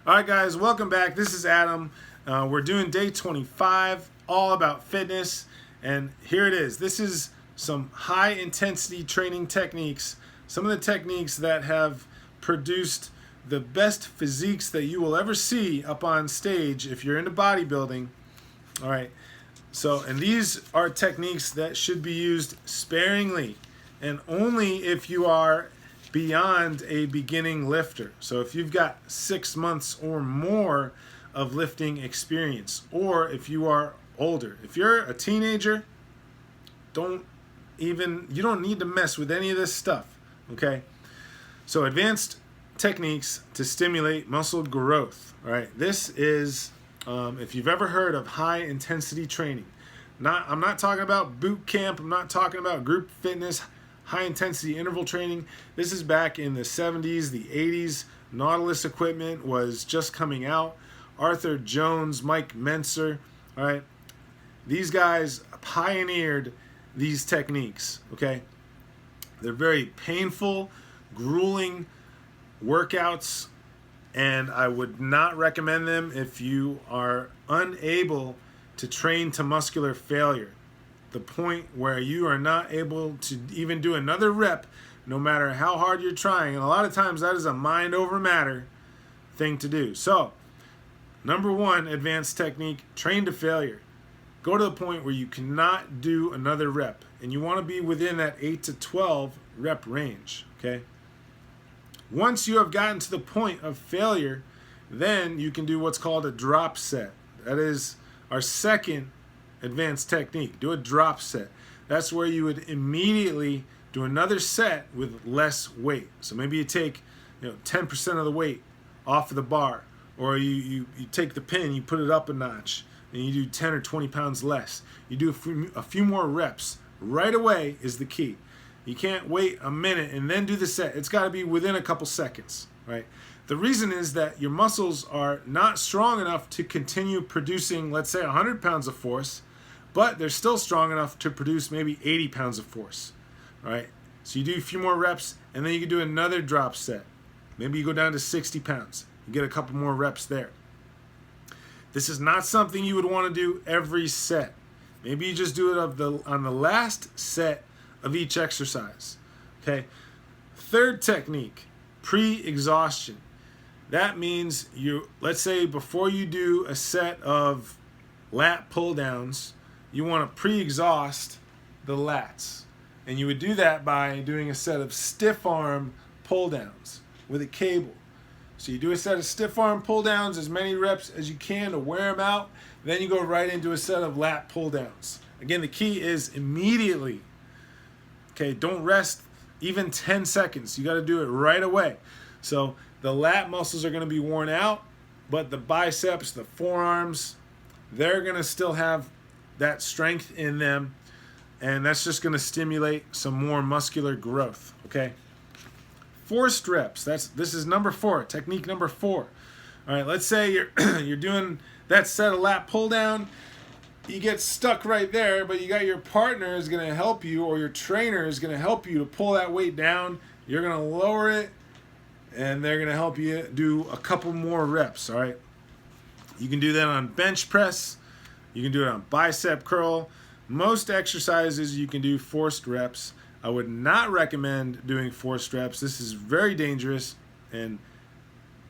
All right, guys, welcome back. This is Adam. We're doing day 25, all about fitness. And here it is. This is some high intensity training techniques, some of the techniques that have produced the best physiques that you will ever see up on stage if you're into bodybuilding. All right. And these are techniques that should be used sparingly and only if you are beyond a beginning lifter. So if you've got 6 months or more of lifting experience, or if you are older. If you're a teenager, you don't need to mess with any of this stuff, okay? So advanced techniques to stimulate muscle growth. All right, this is if you've ever heard of high intensity training. I'm not talking about boot camp. I'm not talking about group fitness, high intensity interval training. This is back in the 70s, the 80s. Nautilus equipment was just coming out. Arthur Jones, Mike Mentzer, all right? These guys pioneered these techniques, okay? They're very painful, grueling workouts, and I would not recommend them if you are unable to train to muscular failure. The point where you are not able to even do another rep no matter how hard you're trying. And a lot of times that is a mind over matter thing to do. So, number one advanced technique, train to failure. Go to the point where you cannot do another rep. And you want to be within that 8 to 12 rep range, okay? Once you have gotten to the point of failure, then you can do what's called a drop set. That is our second advanced technique. Do a drop set. That's where you would immediately do another set with less weight. So maybe you take 10% of the weight off of the bar, or you take the pin, you put it up a notch, and you do 10 or 20 pounds less. You do a few more reps. Right away is the key. You can't wait a minute and then do the set. It's got to be within a couple seconds, right? The reason is that your muscles are not strong enough to continue producing, let's say, 100 pounds of force, but they're still strong enough to produce maybe 80 pounds of force, right? So you do a few more reps, and then you can do another drop set. Maybe you go down to 60 pounds. You get a couple more reps there. This is not something you would want to do every set. Maybe you just do it on the last set of each exercise, okay? Third technique, pre-exhaustion. That means let's say before you do a set of lat pull downs, you want to pre-exhaust the lats. And you would do that by doing a set of stiff arm pull downs with a cable. So you do a set of stiff arm pull downs, as many reps as you can to wear them out. Then you go right into a set of lat pull downs. Again, the key is immediately. Okay, don't rest even 10 seconds. You got to do it right away. So the lat muscles are going to be worn out, but the biceps, the forearms, they're going to still have that strength in them, and that's just going to stimulate some more muscular growth, okay? Forced reps. This is number 4, technique number 4. All right, let's say you're doing that set of lat pull down. You get stuck right there, but you got your partner is going to help you, or your trainer is going to help you to pull that weight down. You're going to lower it, and they're going to help you do a couple more reps, all right? You can do that on bench press. You can do it on bicep curl. Most exercises you can do forced reps. I would not recommend doing forced reps. This is very dangerous, and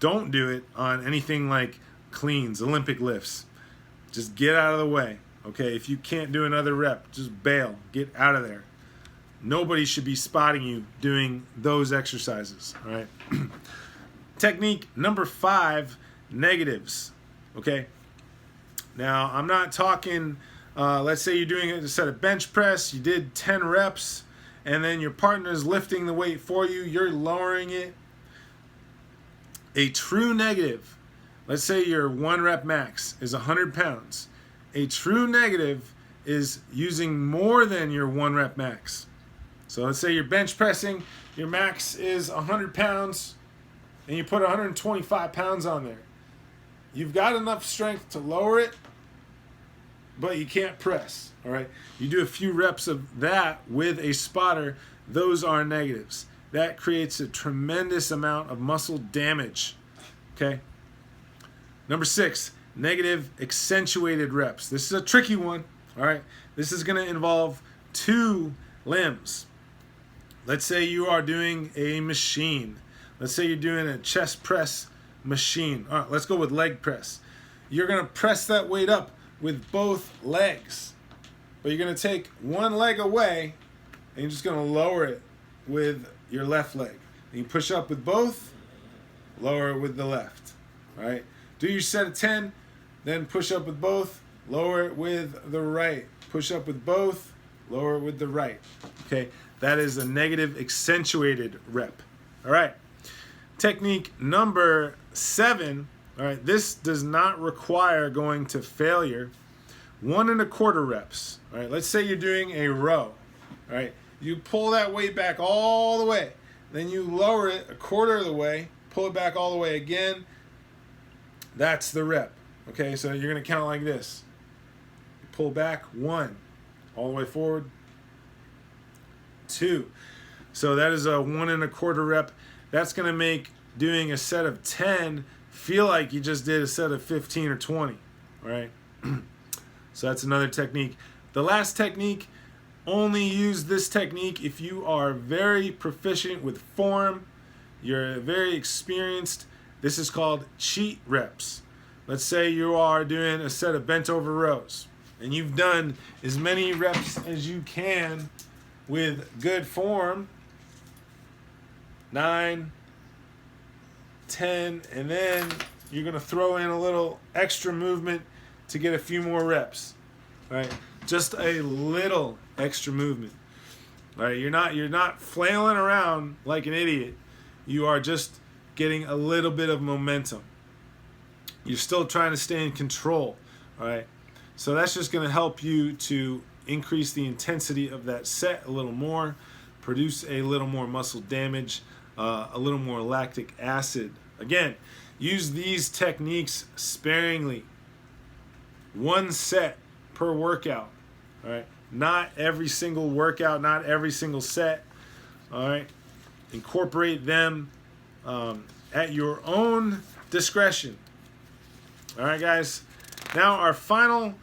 don't do it on anything like cleans, Olympic lifts. Just get out of the way, okay? If you can't do another rep, just bail. Get out of there. Nobody should be spotting you doing those exercises, all right? Technique number 5, negatives, okay? Now, I'm not talking, let's say you're doing a set of bench press, you did 10 reps, and then your partner is lifting the weight for you, you're lowering it. A true negative, let's say your 1 rep max is 100 pounds. A true negative is using more than your 1 rep max. So let's say you're bench pressing, your max is 100 pounds, and you put 125 pounds on there. You've got enough strength to lower it, but you can't press, all right? You do a few reps of that with a spotter, those are negatives. That creates a tremendous amount of muscle damage, okay? Number 6, negative accentuated reps. This is a tricky one. All right. This is going to involve 2 limbs. Let's say you are doing a machine. Let's say you're doing a chest press machine. All right, let's go with leg press. You're going to press that weight up with both legs. But you're going to take one leg away and you're just going to lower it with your left leg. And you push up with both, lower it with the left. All right? Do your set of 10, then push up with both, lower it with the right. Push up with both, lower it with the right. Okay? That is a negative accentuated rep. All right. Technique number 7. All right. This does not require going to failure. 1 1/4 reps. All right. Let's say you're doing a row. All right. You pull that weight back all the way. Then you lower it 1/4 of the way. Pull it back all the way again. That's the rep. Okay. So you're going to count like this. Pull back 1. All the way forward. 2. So that is a 1 1/4 rep. That's going to make doing a set of 10 feel like you just did a set of 15 or 20. All right. So that's another technique. The last technique, only use this technique if you are very proficient with form. You're very experienced. This is called cheat reps. Let's say you are doing a set of bent over rows and you've done as many reps as you can with good form, 9, 10, and then you're going to throw in a little extra movement to get a few more reps. All right? Just a little extra movement. All right? You're not flailing around like an idiot. You are just getting a little bit of momentum. You're still trying to stay in control. All right? So that's just going to help you to increase the intensity of that set a little more, produce a little more muscle damage, a little more lactic acid. Again, use these techniques sparingly. 1 set per workout. All right, not every single workout, not every single set. All right, incorporate them at your own discretion. All right, guys. Now our final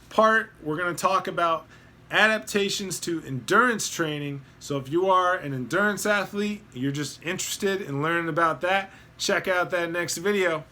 part, we're going to talk about adaptations to endurance training. So if you are an endurance athlete, you're just interested in learning about that, check out that next video.